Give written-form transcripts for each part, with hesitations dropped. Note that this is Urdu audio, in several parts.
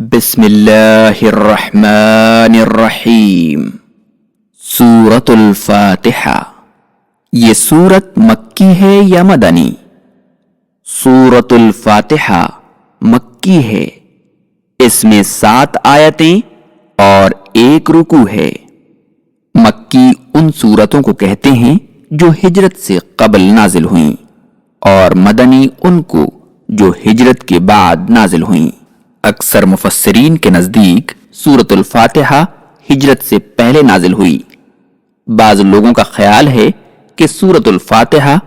بسم اللہ الرحمن الرحیم۔ سورۃ الفاتحہ۔ یہ سورت مکی ہے یا مدنی؟ سورۃ الفاتحہ مکی ہے۔ اس میں 7 آیتیں اور 1 رکوع ہے۔ مکی ان سورتوں کو کہتے ہیں جو ہجرت سے قبل نازل ہوئیں، اور مدنی ان کو جو ہجرت کے بعد نازل ہوئیں۔ اکثر مفسرین کے نزدیک سورۃ الفاتحہ ہجرت سے پہلے نازل ہوئی۔ بعض لوگوں کا خیال ہے کہ سورۃ الفاتحہ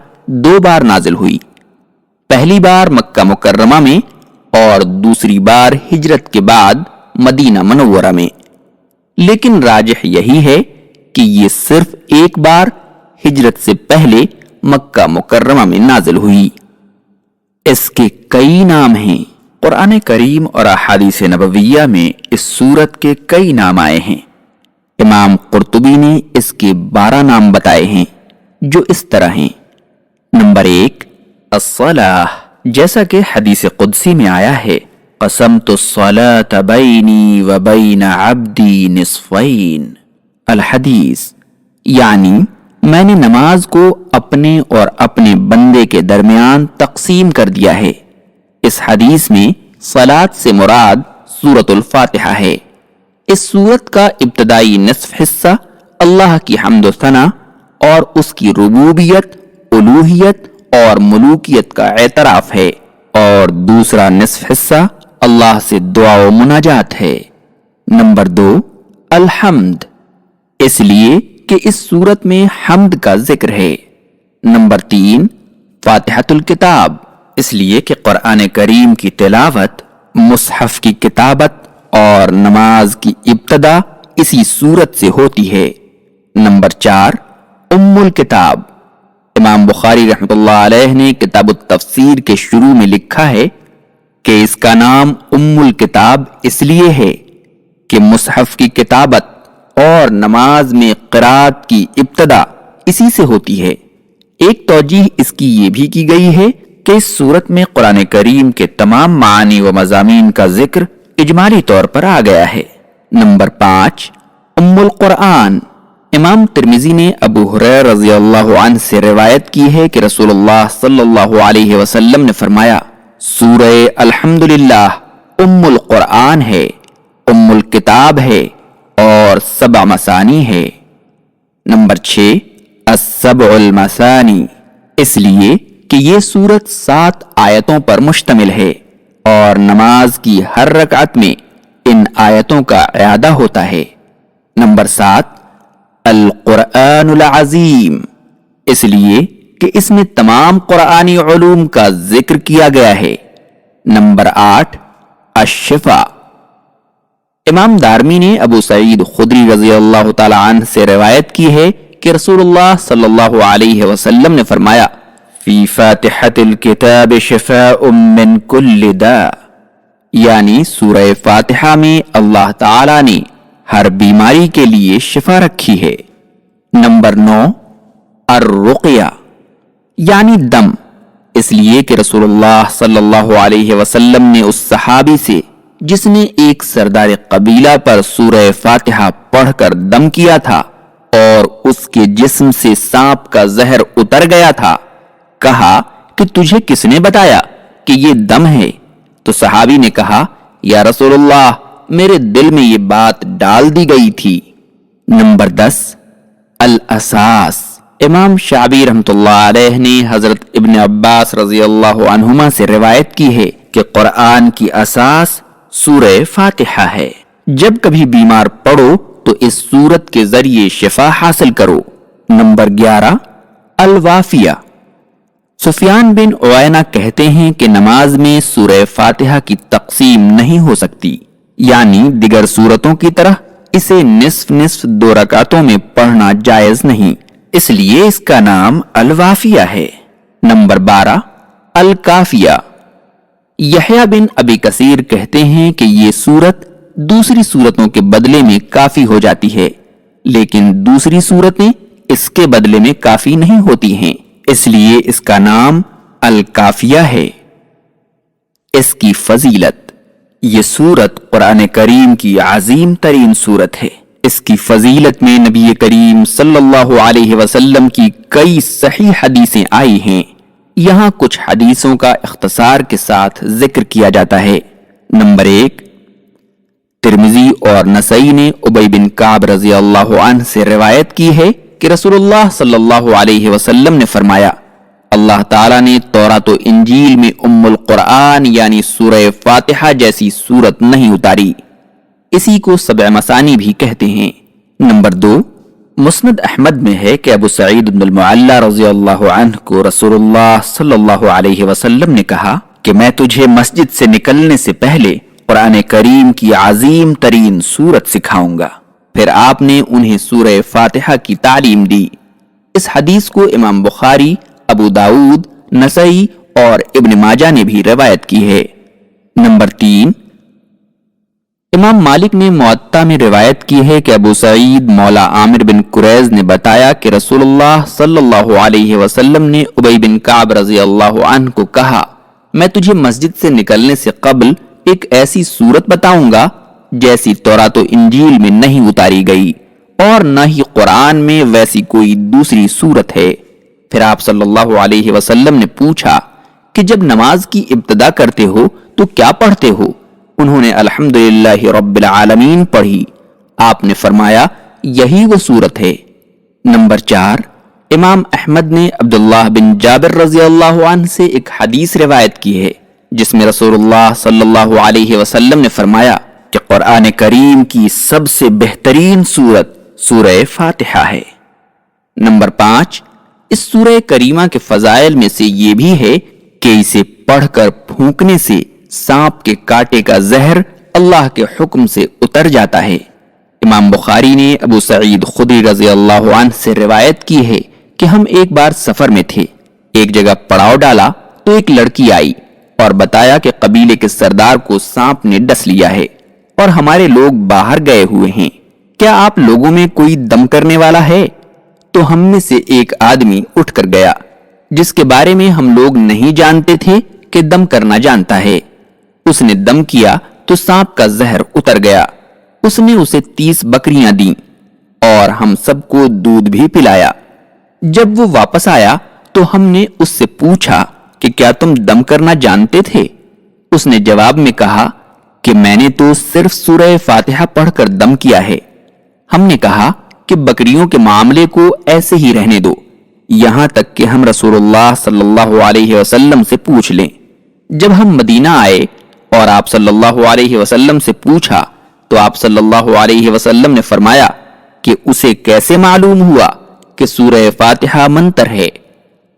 2 بار نازل ہوئی، پہلی بار مکہ مکرمہ میں اور دوسری بار ہجرت کے بعد مدینہ منورہ میں، لیکن راجح یہی ہے کہ یہ صرف 1 بار ہجرت سے پہلے مکہ مکرمہ میں نازل ہوئی۔ اس کے کئی نام ہیں۔ قرآن کریم اور احادیث نبویہ میں اس سورت کے کئی نام آئے ہیں۔ امام قرطبی نے اس کے 12 نام بتائے ہیں، جو اس طرح ہیں۔ نمبر 1، الصلاۃ، جیسا کہ حدیث قدسی میں آیا ہے، قسمت الصلاۃ بینی و بین عبدی نصفین، الحدیث، یعنی میں نے نماز کو اپنے اور اپنے بندے کے درمیان تقسیم کر دیا ہے۔ اس حدیث میں صلاۃ سے مراد سورۃ الفاتحہ ہے۔ اس سورت کا ابتدائی نصف حصہ اللہ کی حمد و ثنا اور اس کی ربوبیت، الوہیت اور ملوکیت کا اعتراف ہے، اور دوسرا نصف حصہ اللہ سے دعا و مناجات ہے۔ نمبر 2، الحمد، اس لیے کہ اس سورت میں حمد کا ذکر ہے۔ نمبر 3، فاتحۃ الکتاب، اس لیے کہ قرآن کریم کی تلاوت، مصحف کی کتابت اور نماز کی ابتدا اسی سورت سے ہوتی ہے۔ نمبر 4، ام الکتاب، امام بخاری رحمۃ اللہ علیہ نے کتاب التفسیر کے شروع میں لکھا ہے کہ اس کا نام ام الکتاب اس لیے ہے کہ مصحف کی کتابت اور نماز میں قرات کی ابتدا اسی سے ہوتی ہے۔ ایک توجیہ اس کی یہ بھی کی گئی ہے کہ اس سورت میں قرآن کریم کے تمام معانی و مضامین کا ذکر اجمالی طور پر آ گیا ہے۔ نمبر 5، ام القرآن، امام ترمذی نے ابو ہریرہ رضی اللہ عنہ سے روایت کی ہے کہ رسول اللہ صلی اللہ علیہ وسلم نے فرمایا، سورہ الحمدللہ ام القرآن ہے، ام الکتاب ہے اور 7 مثانی ہے۔ نمبر 6، السبع المثانی، اس لیے کہ یہ سورت 7 آیتوں پر مشتمل ہے اور نماز کی ہر رکعت میں ان آیتوں کا اعادہ ہوتا ہے۔ نمبر 7، القرآن العظیم، اس لیے کہ اس میں تمام قرآنی علوم کا ذکر کیا گیا ہے۔ نمبر 8، الشفا، امام دارمی نے ابو سعید خدری رضی اللہ تعالی عنہ سے روایت کی ہے کہ رسول اللہ صلی اللہ علیہ وسلم نے فرمایا، فی فاتحۃ الکتاب شفاء من کل داء، یعنی سورہ فاتحہ میں اللہ تعالی نے ہر بیماری کے لیے شفا رکھی ہے۔ نمبر 9، الرقیہ، یعنی دم، اس لیے کہ رسول اللہ صلی اللہ علیہ وسلم نے اس صحابی سے جس نے ایک سردار قبیلہ پر سورہ فاتحہ پڑھ کر دم کیا تھا اور اس کے جسم سے سانپ کا زہر اتر گیا تھا، کہا کہ تجھے کس نے بتایا کہ یہ دم ہے؟ تو صحابی نے کہا، یا رسول اللہ، میرے دل میں یہ بات ڈال دی گئی تھی۔ نمبر 10، الاساس، امام شعبی رحمۃ اللہ علیہ نے حضرت ابن عباس رضی اللہ عنہما سے روایت کی ہے کہ قرآن کی اساس سورہ فاتحہ ہے۔ جب کبھی بیمار پڑو تو اس سورت کے ذریعے شفا حاصل کرو۔ نمبر 11، الوافیہ، سفیان بن عوینہ کہتے ہیں کہ نماز میں سورہ فاتحہ کی تقسیم نہیں ہو سکتی، یعنی دیگر سورتوں کی طرح اسے نصف نصف 2 رکعتوں میں پڑھنا جائز نہیں، اس لیے اس کا نام الوافیہ ہے۔ نمبر 12، الکافیہ، یحییٰ بن ابی کثیر کہتے ہیں کہ یہ سورت دوسری سورتوں کے بدلے میں کافی ہو جاتی ہے، لیکن دوسری سورتیں اس کے بدلے میں کافی نہیں ہوتی ہیں، اس لیے اس کا نام الکافیہ ہے۔ اس کی فضیلت، یہ سورت قرآن کریم کی عظیم ترین سورت ہے۔ اس کی فضیلت میں نبی کریم صلی اللہ علیہ وسلم کی کئی صحیح حدیثیں آئی ہیں۔ یہاں کچھ حدیثوں کا اختصار کے ساتھ ذکر کیا جاتا ہے۔ نمبر 1، ترمذی اور نسائی نے ابی بن کعب رضی اللہ عنہ سے روایت کی ہے کہ رسول اللہ صلی اللہ علیہ وسلم نے فرمایا، اللہ تعالیٰ نے تورات و انجیل میں ام القرآن یعنی سورہ فاتحہ جیسی سورت نہیں اتاری۔ اسی کو سبع مثانی بھی کہتے ہیں۔ نمبر 2، مسند احمد میں ہے کہ ابو سعید بن المعلی رضی اللہ عنہ کو رسول اللہ صلی اللہ علیہ وسلم نے کہا کہ میں تجھے مسجد سے نکلنے سے پہلے قرآن کریم کی عظیم ترین سورت سکھاؤں گا۔ پھر آپ نے انہیں سورہ فاتحہ کی تعلیم دی۔ اس حدیث کو امام بخاری، ابو داؤد، نسائی اور ابن ماجہ نے بھی روایت کی ہے۔ نمبر 3، امام مالک نے موطا میں روایت کی ہے کہ ابو سعید مولا عامر بن قریظ نے بتایا کہ رسول اللہ صلی اللہ علیہ وسلم نے ابی بن کعب رضی اللہ عنہ کو کہا، میں تجھے مسجد سے نکلنے سے قبل ایک ایسی سورت بتاؤں گا جیسی تورات و انجیل میں نہیں اتاری گئی اور نہ ہی قرآن میں ویسی کوئی دوسری سورت ہے۔ پھر آپ صلی اللہ علیہ وسلم نے پوچھا کہ جب نماز کی ابتدا کرتے ہو تو کیا پڑھتے ہو؟ انہوں نے الحمدللہ رب العالمین پڑھی۔ آپ نے فرمایا یہی وہ سورت ہے۔ نمبر 4، امام احمد نے عبداللہ بن جابر رضی اللہ عنہ سے ایک حدیث روایت کی ہے جس میں رسول اللہ صلی اللہ علیہ وسلم نے فرمایا کہ قرآن کریم کی سب سے بہترین سورت سورہ فاتحہ ہے۔ نمبر 5، اس سورہ کریمہ کے فضائل میں سے یہ بھی ہے کہ اسے پڑھ کر پھونکنے سے سانپ کے کاٹے کا زہر اللہ کے حکم سے اتر جاتا ہے۔ امام بخاری نے ابو سعید خدری رضی اللہ عنہ سے روایت کی ہے کہ ہم ایک بار سفر میں تھے، ایک جگہ پڑاؤ ڈالا تو ایک لڑکی آئی اور بتایا کہ قبیلے کے سردار کو سانپ نے ڈس لیا ہے اور ہمارے لوگ باہر گئے ہوئے ہیں، کیا آپ لوگوں میں کوئی دم کرنے والا ہے؟ تو ہم میں سے ایک آدمی اٹھ کر گیا جس کے بارے میں ہم لوگ نہیں جانتے تھے کہ دم کرنا جانتا ہے۔ اس نے دم کیا تو سانپ کا زہر اتر گیا۔ اس نے اسے 30 بکریاں دیں اور ہم سب کو دودھ بھی پلایا۔ جب وہ واپس آیا تو ہم نے اس سے پوچھا کہ کیا تم دم کرنا جانتے تھے؟ اس نے جواب میں کہا کہ میں نے تو صرف سورہ فاتحہ پڑھ کر دم کیا ہے۔ ہم نے کہا کہ بکریوں کے معاملے کو ایسے ہی رہنے دو یہاں تک کہ ہم رسول اللہ صلی اللہ علیہ وسلم سے پوچھ لیں۔ جب ہم مدینہ آئے اور آپ صلی اللہ علیہ وسلم سے پوچھا تو آپ صلی اللہ علیہ وسلم نے فرمایا کہ اسے کیسے معلوم ہوا کہ سورہ فاتحہ منتر ہے؟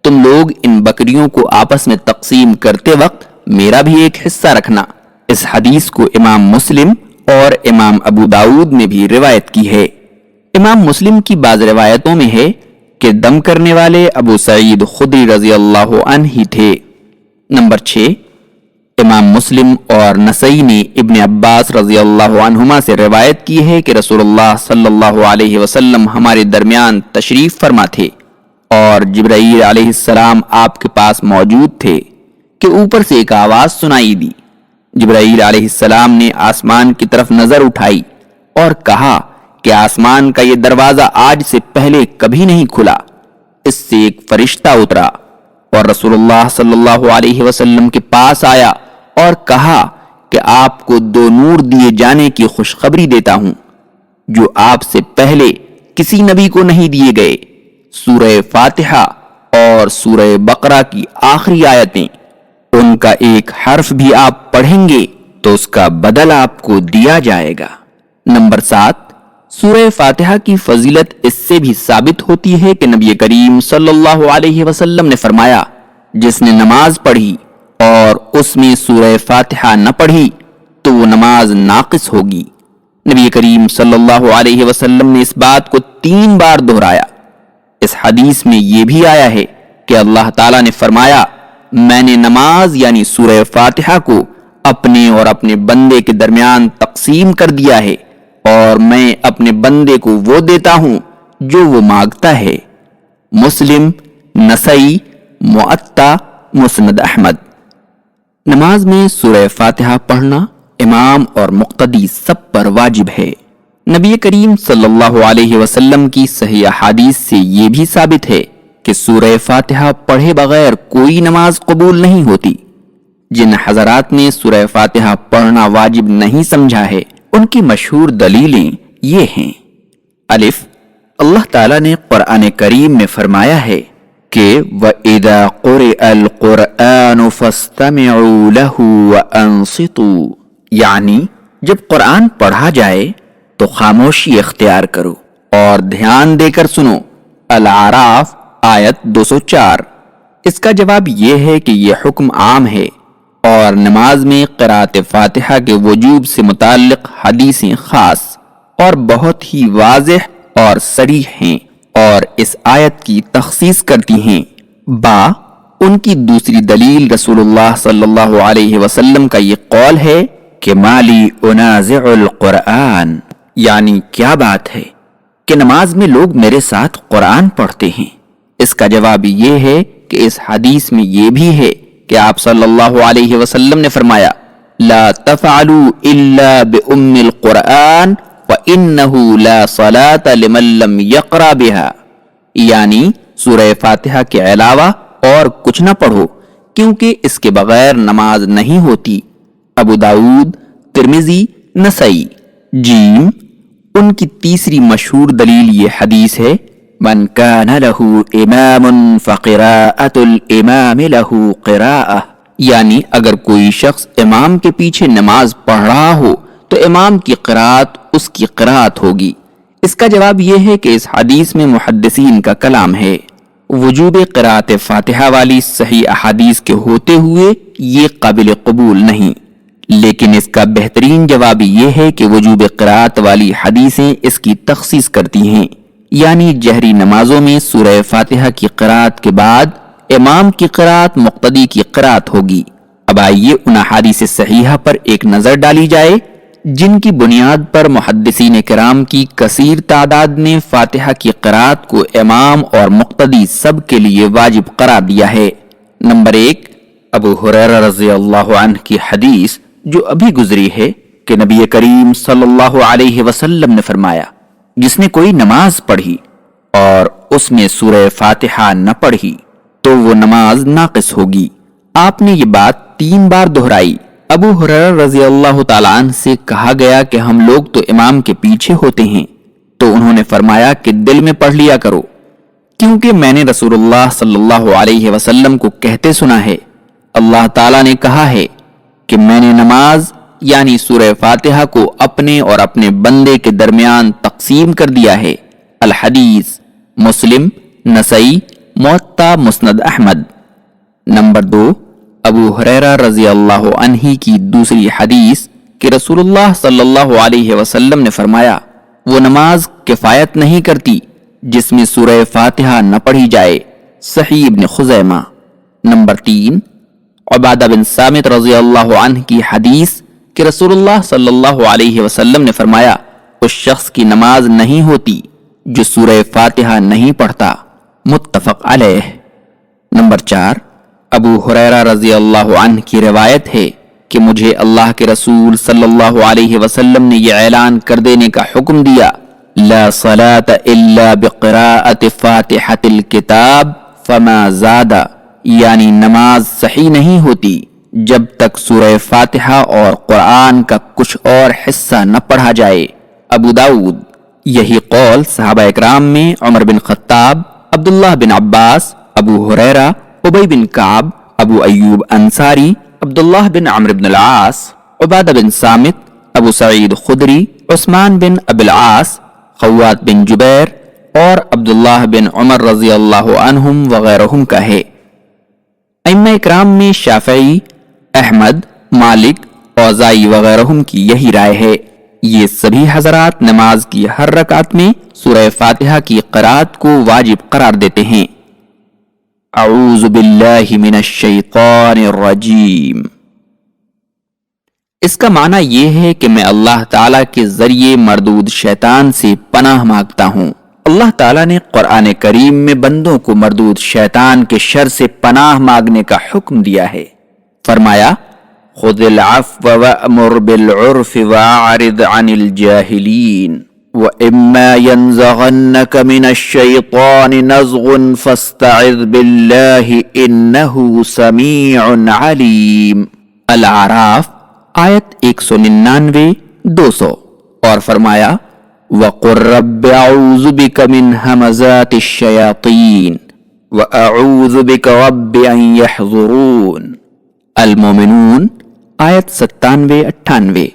تم لوگ ان بکریوں کو آپس میں تقسیم کرتے وقت میرا بھی ایک حصہ رکھنا۔ اس حدیث کو امام مسلم اور امام ابو داؤد نے بھی روایت کی ہے۔ امام مسلم کی بعض روایتوں میں ہے کہ دم کرنے والے ابو سعید خدری رضی اللہ عنہ ہی تھے۔ نمبر 6، امام مسلم اور نسائی نے ابن عباس رضی اللہ عنہما سے روایت کی ہے کہ رسول اللہ صلی اللہ علیہ وسلم ہمارے درمیان تشریف فرما تھے اور جبرائیل علیہ السلام آپ کے پاس موجود تھے کہ اوپر سے ایک آواز سنائی دی۔ جبرائیل علیہ السلام نے آسمان کی طرف نظر اٹھائی اور کہا کہ آسمان کا یہ دروازہ آج سے پہلے کبھی نہیں کھلا۔ اس سے ایک فرشتہ اترا اور رسول اللہ صلی اللہ علیہ وسلم کے پاس آیا اور کہا کہ آپ کو 2 نور دیے جانے کی خوشخبری دیتا ہوں جو آپ سے پہلے کسی نبی کو نہیں دیے گئے، سورہ فاتحہ اور سورہ بقرہ کی آخری آیتیں۔ ان کا ایک حرف بھی آپ پڑھیں گے تو اس کا بدل آپ کو دیا جائے گا۔ نمبر 7، سورہ فاتحہ کی فضیلت اس سے بھی ثابت ہوتی ہے کہ نبی کریم صلی اللہ علیہ وسلم نے فرمایا، جس نے نماز پڑھی اور اس میں سورہ فاتحہ نہ پڑھی تو وہ نماز ناقص ہوگی۔ نبی کریم صلی اللہ علیہ وسلم نے اس بات کو 3 بار دہرایا۔ اس حدیث میں یہ بھی آیا ہے کہ اللہ تعالیٰ نے فرمایا، میں نے نماز یعنی سورہ فاتحہ کو اپنے اور اپنے بندے کے درمیان تقسیم کر دیا ہے اور میں اپنے بندے کو وہ دیتا ہوں جو وہ مانگتا ہے۔ مسلم، نسائی، موطا، مسند احمد۔ نماز میں سورہ فاتحہ پڑھنا امام اور مقتدی سب پر واجب ہے۔ نبی کریم صلی اللہ علیہ وسلم کی صحیح احادیث سے یہ بھی ثابت ہے کہ سورہ فاتحہ پڑھے بغیر کوئی نماز قبول نہیں ہوتی۔ جن حضرات نے سورہ فاتحہ پڑھنا واجب نہیں سمجھا ہے ان کی مشہور دلیلیں یہ ہیں۔ الف، اللہ تعالیٰ نے قرآن کریم میں فرمایا ہے کہ وَإِذَا قُرِئَ الْقُرْآنُ فَاسْتَمِعُوا لَهُ وَأَنصِتُوا، یعنی جب قرآن پڑھا جائے تو خاموشی اختیار کرو اور دھیان دے کر سنو۔ الاعراف آیت 204۔ اس کا جواب یہ ہے کہ یہ حکم عام ہے اور نماز میں قرأت فاتحہ کے وجوب سے متعلق حدیثیں خاص اور بہت ہی واضح اور صریح ہیں اور اس آیت کی تخصیص کرتی ہیں۔ ان کی دوسری دلیل رسول اللہ صلی اللہ علیہ وسلم کا یہ قول ہے کہ مالی انازع القرآن، یعنی کیا بات ہے کہ نماز میں لوگ میرے ساتھ قرآن پڑھتے ہیں۔ اس کا جواب یہ ہے کہ اس حدیث میں یہ بھی ہے کہ آپ صلی اللہ علیہ وسلم نے فرمایا لا تفعلوا الا بأم القرآن وإنه لا صلاة لمن لم يقرأ بها، یعنی سورہ فاتحہ کے علاوہ اور کچھ نہ پڑھو کیونکہ اس کے بغیر نماز نہیں ہوتی۔ ابو داؤد، ترمذی، نسائی۔ ان کی تیسری مشہور دلیل یہ حدیث ہے من کان لہ امام فقراءۃ الامام لہ قراءۃ، یعنی اگر کوئی شخص امام کے پیچھے نماز پڑھ رہا ہو تو امام کی قراءت اس کی قراءت ہوگی۔ اس کا جواب یہ ہے کہ اس حدیث میں محدثین کا کلام ہے۔ وجوب قراءت فاتحہ والی صحیح احادیث کے ہوتے ہوئے یہ قابل قبول نہیں، لیکن اس کا بہترین جواب یہ ہے کہ وجوب قراءت والی حدیثیں اس کی تخصیص کرتی ہیں، یعنی جہری نمازوں میں سورہ فاتحہ کی قراءت کے بعد امام کی قراءت مقتدی کی قراءت ہوگی۔ اب آئیے ان احادیث صحیحہ پر ایک نظر ڈالی جائے جن کی بنیاد پر محدثین کرام کی کثیر تعداد نے فاتحہ کی قراءت کو امام اور مقتدی سب کے لیے واجب قرار دیا ہے۔ نمبر 1، ابو ہریرہ رضی اللہ عنہ کی حدیث جو ابھی گزری ہے کہ نبی کریم صلی اللہ علیہ وسلم نے فرمایا جس نے کوئی نماز پڑھی اور اس میں سورہ فاتحہ نہ پڑھی تو وہ نماز ناقص ہوگی۔ آپ نے یہ بات 3 بار دہرائی۔ ابو ہریرہ رضی اللہ تعالیٰ عنہ سے کہا گیا کہ ہم لوگ تو امام کے پیچھے ہوتے ہیں، تو انہوں نے فرمایا کہ دل میں پڑھ لیا کرو، کیونکہ میں نے رسول اللہ صلی اللہ علیہ وسلم کو کہتے سنا ہے اللہ تعالیٰ نے کہا ہے کہ میں نے نماز یعنی سورہ فاتحہ کو اپنے اور اپنے بندے کے درمیان تقسیم کر دیا ہے۔ الحدیث، مسلم، نسائی، موطا مسند احمد۔ نمبر 2، ابو ہریرہ رضی اللہ عنہ کی دوسری حدیث کہ رسول اللہ صلی اللہ علیہ وسلم نے فرمایا وہ نماز کفایت نہیں کرتی جس میں سورہ فاتحہ نہ پڑھی جائے، صحیح ابن خزیمہ۔ نمبر 3، عبادہ بن صامت رضی اللہ عنہ کی حدیث کہ رسول اللہ صلی اللہ علیہ وسلم نے فرمایا اس شخص کی نماز نہیں ہوتی جو سورہ فاتحہ نہیں پڑھتا، متفق علیہ۔ نمبر 4، ابو ہریرہ رضی اللہ عنہ کی روایت ہے کہ مجھے اللہ کے رسول صلی اللہ علیہ وسلم نے یہ اعلان کر دینے کا حکم دیا لا صلاة الا بقراءة فاتحة الکتاب فما زاد، یعنی نماز صحیح نہیں ہوتی جب تک سورہ فاتحہ اور قرآن کا کچھ اور حصہ نہ پڑھا جائے، ابو داؤد۔ یہی قول صحابہ اکرام میں عمر بن خطاب، عبداللہ بن عباس، ابو ہریرہ، ابی بن کعب، ابو ایوب انصاری، عبداللہ بن عمرو بن العاص، عبادہ بن صامت، ابو سعید خدری، عثمان بن ابی العاص، خوات بن جبیر اور عبداللہ بن عمر رضی اللہ عنہم وغیرہم کا ہے۔ ائمہ اکرام میں شافعی، احمد، مالک، اوزاعی وغیرہم کی یہی رائے ہے۔ یہ سبھی حضرات نماز کی ہر رکعت میں سورہ فاتحہ کی قرأت کو واجب قرار دیتے ہیں۔ اعوذ باللہ من الشیطان الرجیم، اس کا معنی یہ ہے کہ میں اللہ تعالیٰ کے ذریعے مردود شیطان سے پناہ مانگتا ہوں۔ اللہ تعالیٰ نے قرآن کریم میں بندوں کو مردود شیطان کے شر سے پناہ مانگنے کا حکم دیا ہے۔ فرمایا خذ العفو وأمر بالعرف وأعرض عن الجاهلين وإما ينزغنك من الشيطان نزغ فاستعذ بالله إنه سميع عليم۔ الاعراف آیت 199 200۔ اور فرمایا وَقُلْ رَبِّ أَعُوذُ بِكَ مِنْ هَمَزَاتِ الشَّيَاطِينِ وَأَعُوذُ بِكَ رَبِّ أَنْ يَحْضُرُونَ۔ المومنون آیت 97-98۔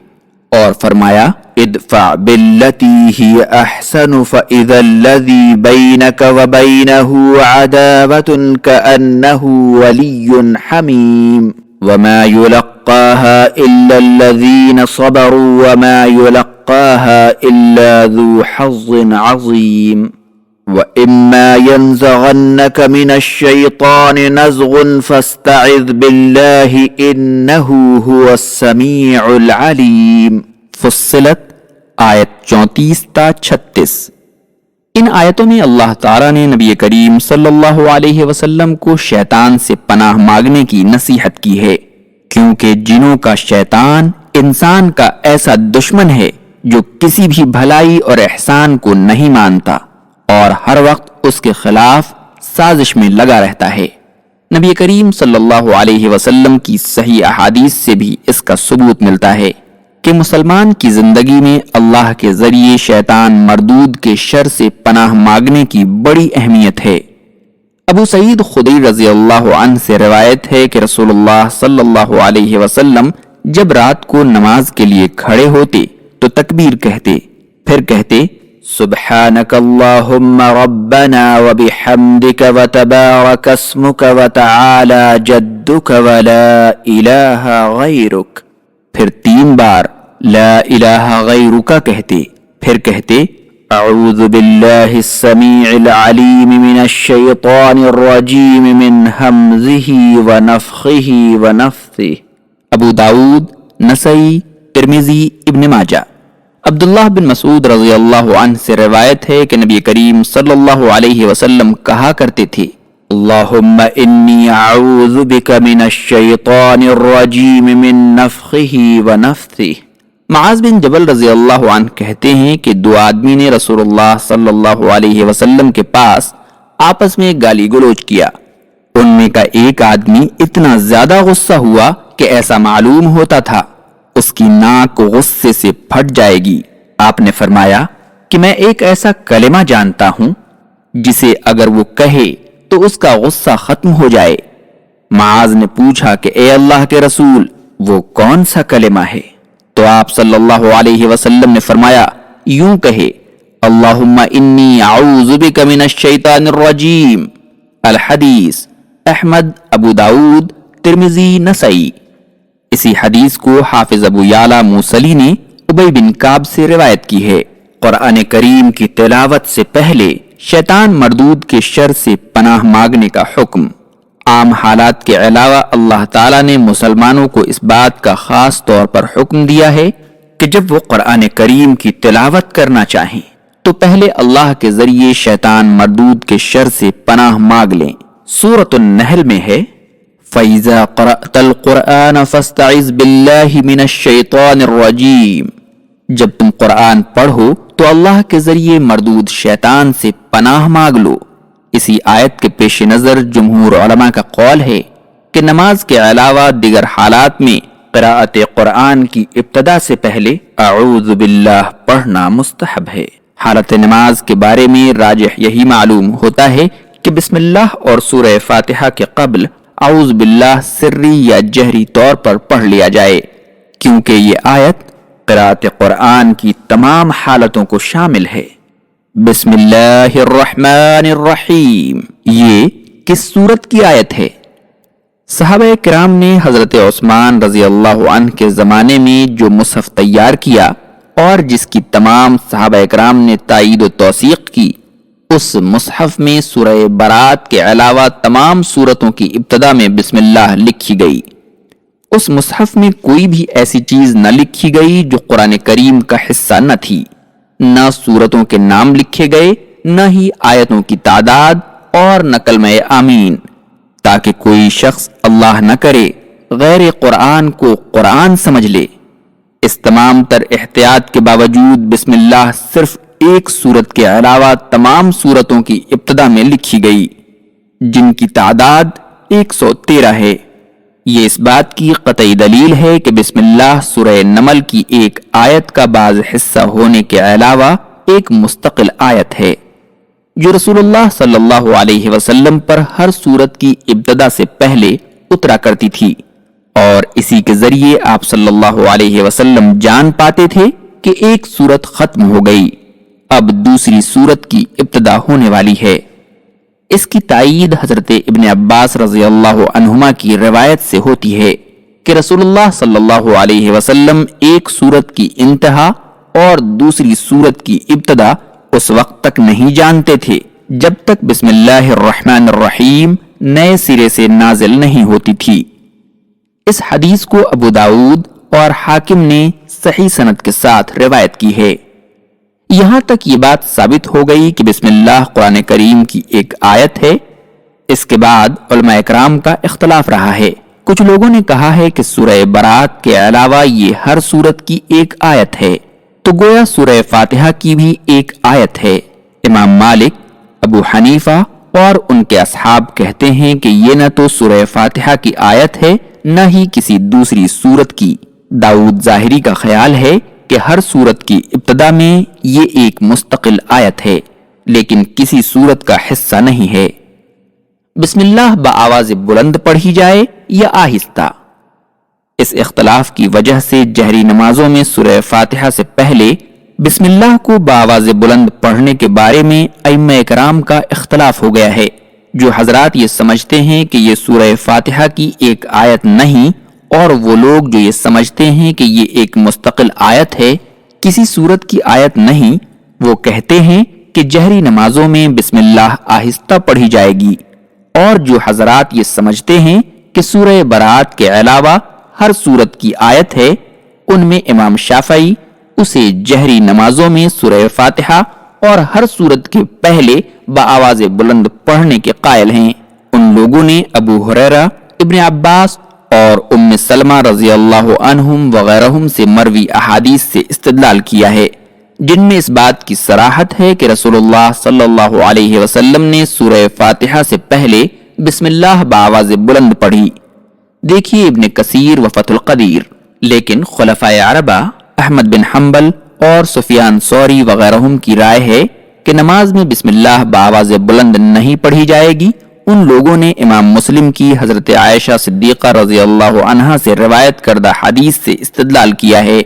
اور فرمایا ادفع باللتی ہی احسن فإذا الذی بینک وبینہ عداوة كأنہ ولی حمیم وما يلقاها إلا الذین صبروا وما يلقاها إلا ذو حظ عظیم وَإِمَّا يَنزَغَنَّكَ مِنَ الشَّيْطَانِ نَزْغٌ فَاسْتَعِذْ بِاللَّهِ إِنَّهُ هُوَ السَّمِيعُ الْعَلِيمُ۔ فصلت آیت 34-36۔ ان آیتوں میں اللہ تعالیٰ نے نبی کریم صلی اللہ علیہ وسلم کو شیطان سے پناہ مانگنے کی نصیحت کی ہے، کیونکہ جنوں کا شیطان انسان کا ایسا دشمن ہے جو کسی بھی بھلائی اور احسان کو نہیں مانتا اور ہر وقت اس کے خلاف سازش میں لگا رہتا ہے۔ نبی کریم صلی اللہ علیہ وسلم کی صحیح احادیث سے بھی اس کا ثبوت ملتا ہے کہ مسلمان کی زندگی میں اللہ کے ذریعے شیطان مردود کے شر سے پناہ مانگنے کی بڑی اہمیت ہے۔ ابو سعید خدری رضی اللہ عنہ سے روایت ہے کہ رسول اللہ صلی اللہ علیہ وسلم جب رات کو نماز کے لیے کھڑے ہوتے تو تکبیر کہتے، پھر کہتے سبحانک اللہم ربنا وبحمدک وتبارک اسمک وتعالی جدک ولا الہ غیرک، پھر 3 بار لا الہ غیرک کہتے، پھر کہتے اعوذ باللہ السمیع العلیم من الشیطان الرجیم من ہمزہ ونفخہ ونفثہ۔ ابو داود، نسائی، ترمذی، ابن ماجہ۔ عبداللہ بن مسعود رضی اللہ عنہ سے روایت ہے کہ نبی کریم صلی اللہ علیہ وسلم کہا کرتے تھے اللہم انی اعوذ بک من الشیطان الرجیم من نفخہ ونفثہ۔ معاذ بن جبل رضی اللہ عنہ کہتے ہیں کہ 2 آدمی نے رسول اللہ صلی اللہ علیہ وسلم کے پاس آپس میں گالی گلوچ کیا۔ ان میں کا ایک آدمی اتنا زیادہ غصہ ہوا کہ ایسا معلوم ہوتا تھا اس کی ناک غصے سے پھٹ جائے گی۔ آپ نے فرمایا کہ میں ایک ایسا کلمہ جانتا ہوں جسے اگر وہ کہے تو اس کا غصہ ختم ہو جائے۔ معاذ نے پوچھا کہ اے اللہ کے رسول وہ کون سا کلمہ ہے؟ تو آپ صلی اللہ علیہ وسلم نے فرمایا یوں کہے اللہم انی اعوذ بک من الشیطان الرجیم۔ الحدیث احمد، ابو داود، ترمذی، نسائی۔ اسی حدیث کو حافظ ابو یعلا موصلی نے ابی بن کعب سے روایت کی ہے۔ قرآن کریم کی تلاوت سے پہلے شیطان مردود کے شر سے پناہ مانگنے کا حکم۔ عام حالات کے علاوہ اللہ تعالیٰ نے مسلمانوں کو اس بات کا خاص طور پر حکم دیا ہے کہ جب وہ قرآن کریم کی تلاوت کرنا چاہیں تو پہلے اللہ کے ذریعے شیطان مردود کے شر سے پناہ مانگ لیں۔ سورۃ النحل میں ہے فَإِذَا قَرَأْتَ الْقُرْآنَ فَاسْتَعِذْ بِاللَّهِ مِنَ الشَّيْطَانِ الرَّجِيمِ۔ جب تم قرآن پڑھو تو اللہ کے ذریعے مردود شیطان سے پناہ مانگ لو۔ اسی آیت کے پیش نظر جمہور علماء کا قول ہے کہ نماز کے علاوہ دیگر حالات میں قراءت قرآن کی ابتدا سے پہلے اعوذ باللہ پڑھنا مستحب ہے۔ حالت نماز کے بارے میں راجح یہی معلوم ہوتا ہے کہ بسم اللہ اور سورہ فاتحہ کے قبل اعوذ باللہ سری یا جہری طور پر پڑھ لیا جائے، کیونکہ یہ آیت قراءت قرآن کی تمام حالتوں کو شامل ہے۔ بسم اللہ الرحمن الرحیم، یہ کس سورت کی آیت ہے؟ صحابہ کرام نے حضرت عثمان رضی اللہ عنہ کے زمانے میں جو مصحف تیار کیا اور جس کی تمام صحابہ کرام نے تائید و توثیق کی، اس مصحف میں سورہ برات کے علاوہ تمام سورتوں کی ابتدا میں بسم اللہ لکھی گئی۔ اس مصحف میں کوئی بھی ایسی چیز نہ لکھی گئی جو قرآن کریم کا حصہ نہ تھی، نہ سورتوں کے نام لکھے گئے، نہ ہی آیتوں کی تعداد اور نہ کلمہ آمین، تاکہ کوئی شخص اللہ نہ کرے غیر قرآن کو قرآن سمجھ لے۔ اس تمام تر احتیاط کے باوجود بسم اللہ صرف ایک سورت کے علاوہ تمام سورتوں کی ابتدا میں لکھی گئی، جن کی تعداد 113 ہے۔ یہ اس بات کی قطعی دلیل ہے کہ بسم اللہ سورہ نمل کی ایک آیت کا بعض حصہ ہونے کے علاوہ ایک مستقل آیت ہے، جو رسول اللہ صلی اللہ علیہ وسلم پر ہر سورت کی ابتدا سے پہلے اترا کرتی تھی، اور اسی کے ذریعے آپ صلی اللہ علیہ وسلم جان پاتے تھے کہ ایک سورت ختم ہو گئی، اب دوسری سورت کی ابتدا ہونے والی ہے۔ اس کی تائید حضرت ابن عباس رضی اللہ عنہما کی روایت سے ہوتی ہے کہ رسول اللہ صلی اللہ علیہ وسلم ایک سورت کی انتہا اور دوسری سورت کی ابتدا اس وقت تک نہیں جانتے تھے جب تک بسم اللہ الرحمن الرحیم نئے سرے سے نازل نہیں ہوتی تھی۔ اس حدیث کو ابو داؤد اور حاکم نے صحیح سند کے ساتھ روایت کی ہے۔ یہاں تک یہ بات ثابت ہو گئی کہ بسم اللہ قرآن کریم کی ایک آیت ہے۔ اس کے بعد علماء اکرام کا اختلاف رہا ہے۔ کچھ لوگوں نے کہا ہے کہ سورہ برات کے علاوہ یہ ہر سورت کی ایک آیت ہے، تو گویا سورہ فاتحہ کی بھی ایک آیت ہے۔ امام مالک، ابو حنیفہ اور ان کے اصحاب کہتے ہیں کہ یہ نہ تو سورہ فاتحہ کی آیت ہے نہ ہی کسی دوسری سورت کی۔ داؤد ظاہری کا خیال ہے کہ ہر سورت کی ابتدا میں یہ ایک مستقل آیت ہے، لیکن کسی سورت کا حصہ نہیں ہے۔ بسم اللہ بآواز بلند پڑھی جائے یا آہستہ؟ اس اختلاف کی وجہ سے جہری نمازوں میں سورہ فاتحہ سے پہلے بسم اللہ کو بآواز بلند پڑھنے کے بارے میں ائمہ اکرام کا اختلاف ہو گیا ہے۔ جو حضرات یہ سمجھتے ہیں کہ یہ سورہ فاتحہ کی ایک آیت نہیں، اور وہ لوگ جو یہ سمجھتے ہیں کہ یہ ایک مستقل آیت ہے، کسی سورت کی آیت نہیں، وہ کہتے ہیں کہ جہری نمازوں میں بسم اللہ آہستہ پڑھی جائے گی۔ اور جو حضرات یہ سمجھتے ہیں کہ سورہ برات کے علاوہ ہر سورت کی آیت ہے، ان میں امام شافعی اسے جہری نمازوں میں سورہ فاتحہ اور ہر سورت کے پہلے بآواز بلند پڑھنے کے قائل ہیں۔ ان لوگوں نے ابو ہریرہ، ابن عباس اور ام سلمہ رضی اللہ عنہم وغیرہم سے مروی احادیث سے استدلال کیا ہے، جن میں اس بات کی صراحت ہے کہ رسول اللہ صلی اللہ علیہ وسلم نے سورہ فاتحہ سے پہلے بسم اللہ بآواز بلند پڑھی۔ دیکھیے ابن کثیر و فتح القدیر۔ لیکن خلفائے اربعہ احمد بن حنبل اور سفیان ثوری وغیرہم کی رائے ہے کہ نماز میں بسم اللہ بآواز بلند نہیں پڑھی جائے گی۔ ان لوگوں نے امام مسلم کی حضرت عائشہ صدیقہ رضی اللہ عنہا سے روایت کردہ حدیث سے استدلال کیا ہے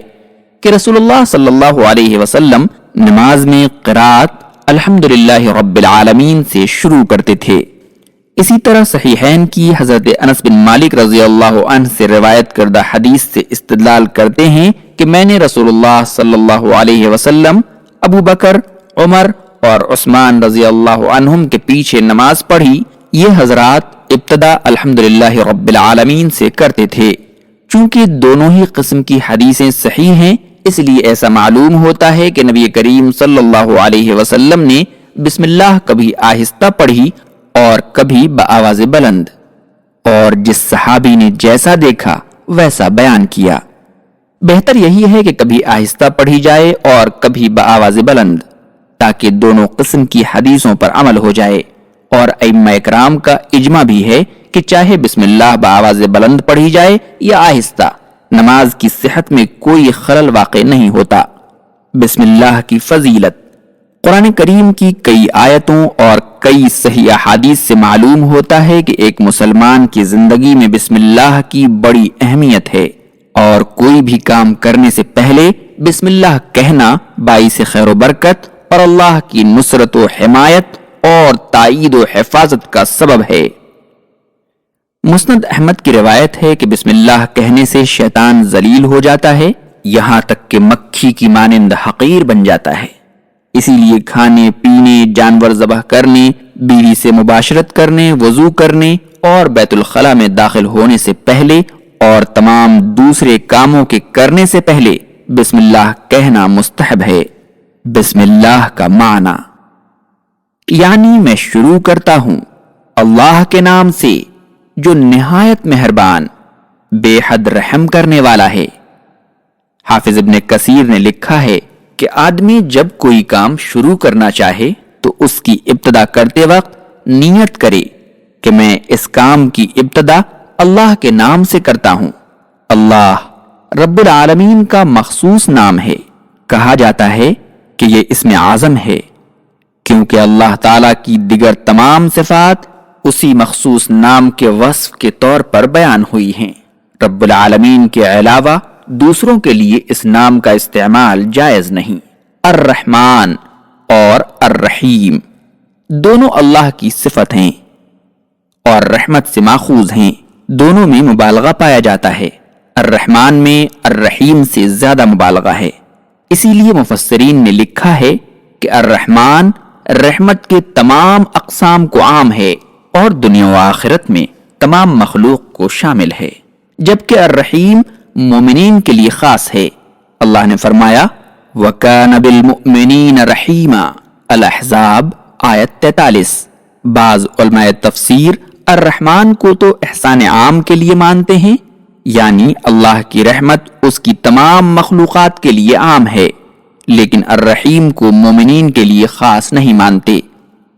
کہ رسول اللہ صلی اللہ علیہ وسلم نماز میں قرات الحمدللہ رب العالمین سے شروع کرتے تھے۔ اسی طرح صحیحین کی حضرت انس بن مالک رضی اللہ عنہ سے روایت کردہ حدیث سے استدلال کرتے ہیں کہ میں نے رسول اللہ صلی اللہ علیہ وسلم، ابو بکر، عمر اور عثمان رضی اللہ عنہم کے پیچھے نماز پڑھی۔ یہ حضرات ابتدا الحمدللہ رب العالمین سے کرتے تھے۔ چونکہ دونوں ہی قسم کی حدیثیں صحیح ہیں، اس لیے ایسا معلوم ہوتا ہے کہ نبی کریم صلی اللہ علیہ وسلم نے بسم اللہ کبھی آہستہ پڑھی اور کبھی بآواز بلند، اور جس صحابی نے جیسا دیکھا ویسا بیان کیا۔ بہتر یہی ہے کہ کبھی آہستہ پڑھی جائے اور کبھی بآواز بلند، تاکہ دونوں قسم کی حدیثوں پر عمل ہو جائے۔ اور ائمہ اکرام کا اجماع بھی ہے کہ چاہے بسم اللہ بآواز بلند پڑھی جائے یا آہستہ، نماز کی صحت میں کوئی خلل واقع نہیں ہوتا۔ بسم اللہ کی فضیلت قرآن کریم کی کئی آیتوں اور کئی صحیح احادیث سے معلوم ہوتا ہے کہ ایک مسلمان کی زندگی میں بسم اللہ کی بڑی اہمیت ہے، اور کوئی بھی کام کرنے سے پہلے بسم اللہ کہنا باعث خیر و برکت اور اللہ کی نصرت و حمایت اور تائید و حفاظت کا سبب ہے۔ مسند احمد کی روایت ہے کہ بسم اللہ کہنے سے شیطان ذلیل ہو جاتا ہے، یہاں تک کہ مکھی کی مانند حقیر بن جاتا ہے۔ اسی لیے کھانے پینے، جانور ذبح کرنے، بیوی سے مباشرت کرنے، وضو کرنے اور بیت الخلاء میں داخل ہونے سے پہلے اور تمام دوسرے کاموں کے کرنے سے پہلے بسم اللہ کہنا مستحب ہے۔ بسم اللہ کا معنی یعنی میں شروع کرتا ہوں اللہ کے نام سے جو نہایت مہربان، بے حد رحم کرنے والا ہے۔ حافظ ابن کثیر نے لکھا ہے کہ آدمی جب کوئی کام شروع کرنا چاہے تو اس کی ابتدا کرتے وقت نیت کرے کہ میں اس کام کی ابتدا اللہ کے نام سے کرتا ہوں۔ اللہ رب العالمین کا مخصوص نام ہے۔ کہا جاتا ہے کہ یہ اسم اعظم ہے کیونکہ اللہ تعالیٰ کی دیگر تمام صفات اسی مخصوص نام کے وصف کے طور پر بیان ہوئی ہیں۔ رب العالمین کے علاوہ دوسروں کے لیے اس نام کا استعمال جائز نہیں۔ الرحمن اور الرحیم دونوں اللہ کی صفت ہیں اور رحمت سے ماخوذ ہیں، دونوں میں مبالغہ پایا جاتا ہے۔ الرحمن میں الرحیم سے زیادہ مبالغہ ہے، اسی لیے مفسرین نے لکھا ہے کہ الرحمن رحمت کے تمام اقسام کو عام ہے اور دنیا و آخرت میں تمام مخلوق کو شامل ہے، جبکہ الرحیم مومنین کے لیے خاص ہے۔ اللہ نے فرمایا وَكَانَ بِالْمُؤْمِنِينَ رَحِيمًا، الاحزاب آیت 43۔ بعض علماء تفسیر الرحمن کو تو احسان عام کے لیے مانتے ہیں، یعنی اللہ کی رحمت اس کی تمام مخلوقات کے لیے عام ہے، لیکن الرحیم کو مومنین کے لیے خاص نہیں مانتے۔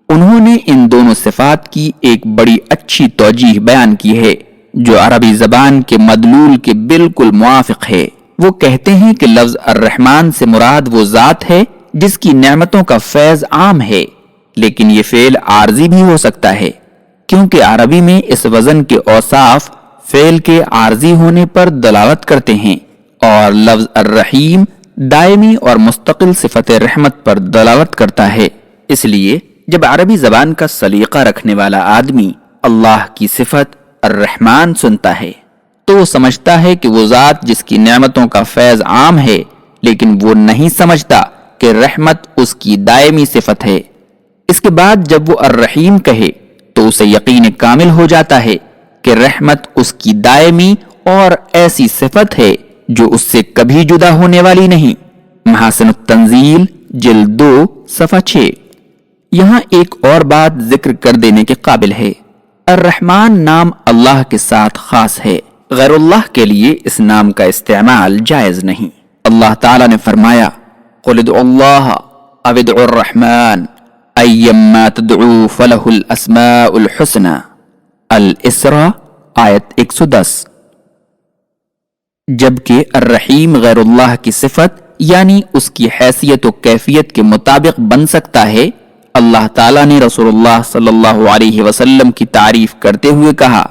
انہوں نے ان دونوں صفات کی ایک بڑی اچھی توجیہ بیان کی ہے جو عربی زبان کے مدلول کے بالکل موافق ہے۔ وہ کہتے ہیں کہ لفظ الرحمن سے مراد وہ ذات ہے جس کی نعمتوں کا فیض عام ہے، لیکن یہ فعل عارضی بھی ہو سکتا ہے کیونکہ عربی میں اس وزن کے اوصاف فعل کے عارضی ہونے پر دلالت کرتے ہیں، اور لفظ الرحیم دائمی اور مستقل صفت رحمت پر دلالت کرتا ہے۔ اس لیے جب عربی زبان کا سلیقہ رکھنے والا آدمی اللہ کی صفت الرحمن سنتا ہے تو وہ سمجھتا ہے کہ وہ ذات جس کی نعمتوں کا فیض عام ہے، لیکن وہ نہیں سمجھتا کہ رحمت اس کی دائمی صفت ہے۔ اس کے بعد جب وہ الرحیم کہے تو اسے یقین کامل ہو جاتا ہے کہ رحمت اس کی دائمی اور ایسی صفت ہے جو اس سے کبھی جدا ہونے والی نہیں۔ محاسن التنزیل جلد 2 صفحہ 6۔ یہاں ایک اور بات ذکر کر دینے کے قابل ہے، الرحمن نام اللہ کے ساتھ خاص ہے، غیر اللہ کے لیے اس نام کا استعمال جائز نہیں۔ اللہ تعالیٰ نے فرمایا قُلِ ادْعُوا اللَّهَ أَوِ ادْعُوا الرَّحْمَنَ أَيَّمَّا تَدْعُوا فَلَهُ الْأَسْمَاءُ الْحُسْنَى، الاسراء آیت 110۔ جبکہ الرحیم غیر اللہ کی صفت یعنی اس کی حیثیت و کیفیت کے مطابق بن سکتا ہے۔ اللہ تعالیٰ نے رسول اللہ صلی اللہ علیہ وسلم کی تعریف کرتے ہوئے کہا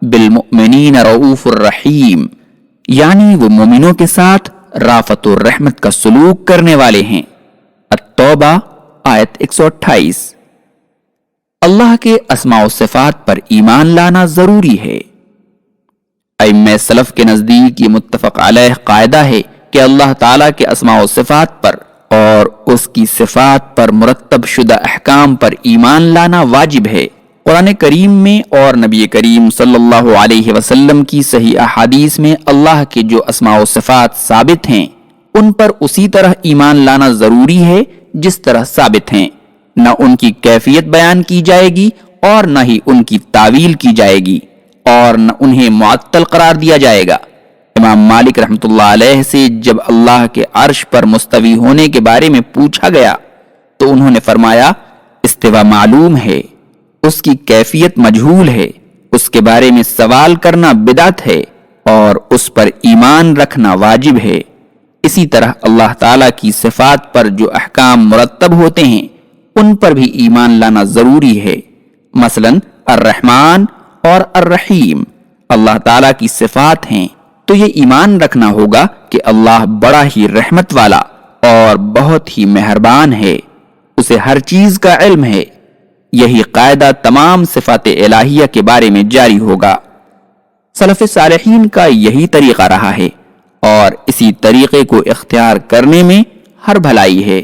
بالمؤمنین رؤوف الرحیم، یعنی وہ مومنوں کے ساتھ رافت و رحمت کا سلوک کرنے والے ہیں۔ التوبہ آیت 128۔ اللہ کے اسماء و صفات پر ایمان لانا ضروری ہے۔ ائمہ سلف کے نزدیک یہ متفق علیہ قاعدہ ہے کہ اللہ تعالیٰ کے اسماء و صفات پر اور اس کی صفات پر مرتب شدہ احکام پر ایمان لانا واجب ہے۔ قرآن کریم میں اور نبی کریم صلی اللہ علیہ وسلم کی صحیح احادیث میں اللہ کے جو اسماء و صفات ثابت ہیں ان پر اسی طرح ایمان لانا ضروری ہے جس طرح ثابت ہیں، نہ ان کی کیفیت بیان کی جائے گی اور نہ ہی ان کی تعویل کی جائے گی اور نہ انہیں معطل قرار دیا جائے گا۔ امام مالک رحمۃ اللہ علیہ سے جب اللہ کے عرش پر مستوی ہونے کے بارے میں پوچھا گیا تو انہوں نے فرمایا استوا معلوم ہے، اس کی کیفیت مجہول ہے، اس کے بارے میں سوال کرنا بدعت ہے اور اس پر ایمان رکھنا واجب ہے۔ اسی طرح اللہ تعالیٰ کی صفات پر جو احکام مرتب ہوتے ہیں ان پر بھی ایمان لانا ضروری ہے۔ مثلا الرحمن اور الرحیم اللہ تعالیٰ کی صفات ہیں تو یہ ایمان رکھنا ہوگا کہ اللہ بڑا ہی رحمت والا اور بہت ہی مہربان ہے، اسے ہر چیز کا علم ہے۔ یہی قاعدہ تمام صفات الہیہ کے بارے میں جاری ہوگا۔ سلف صالحین کا یہی طریقہ رہا ہے اور اسی طریقے کو اختیار کرنے میں ہر بھلائی ہے۔